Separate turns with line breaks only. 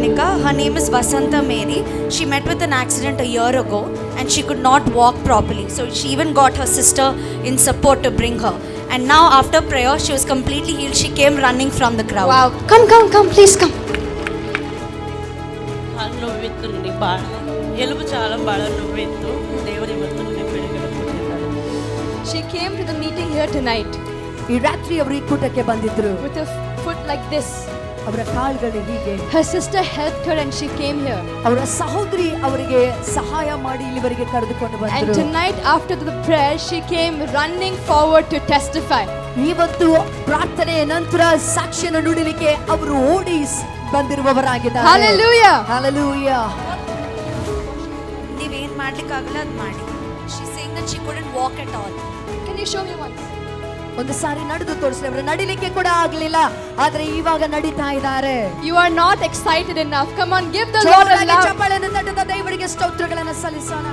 Kanika. Her name is Vasanta Mary. She met with an accident a year ago and she could not walk properly. So she even got her sister in support to bring her. And now after prayer, she was completely healed. She came running from the crowd.
Wow. Come, please come.
ಕಾಲು ನೋವಿತ್ತು ನನಗೆ ಭಾಳ, ಎಲುಬು చాలా ಭಾಳ ನೋವಿತ್ತು. ದೇವರು ಇವತ್ತು ನನಗೆ ಬೆಳಗ್ಗೆ ಕೊಟ್ಟಿದ್ದಾರೆ.
She came to the meeting here tonight
ಈ ರಾತ್ರಿ ಅವರು ಈ ಕೂಟಕ್ಕೆ ಬಂದಿದ್ರು.
with a foot like this.
ಅವರ ಕಾಲುಗಳು ಹೀಗೆ.
Her sister helped her and she came here.
ಅವರ ಸಹೋದರಿ ಅವರಿಗೆ ಸಹಾಯ ಮಾಡಿ ಇಲ್ಲಿವರೆಗೆ ಕರೆದುಕೊಂಡು
And
ಬಂದರು.
tonight after the prayer, she came running forward to testify.
ಇವತ್ತು ಪ್ರಾರ್ಥನೆಯ ನಂತರ ಸಾಕ್ಷಿಯನ್ನು ನುಡಿಲಿಕ್ಕೆ ಅವರು ಓಡಿ ಬಂದಿರುವವರಾಗಿದ್ದಾರೆ.
Hallelujah.
Hallelujah.
ನೀವೇನು ಮಾಡ್ಲಿಕ್ಕಾಗಲ್ಲ ಅದು ಮಾಡಿ. She's saying that she couldn't walk at all.
Can you show me once?
ಒಂದು ಸಾರಿ ನಡೆದು ತೋರಿಸಿದ್ರೆ ಅವರು ನಡಿಲಿಕ್ಕೆ ಕೂಡ ಆಗಲಿಲ್ಲ, ಆದ್ರೆ ಇವಾಗ ನಡೀತಾ ಇದ್ದಾರೆ.
You are not excited enough. Come on, give the Lord a
ಜೋರಾಗಿ
love.
ಚಪ್ಪಾಳೆಯನ್ನು ತಟ್ಟುತ್ತಾ ದೇವರಿಗೆ ಸ್ತೋತ್ರಗಳನ್ನು ಸಲ್ಲಿಸೋಣ.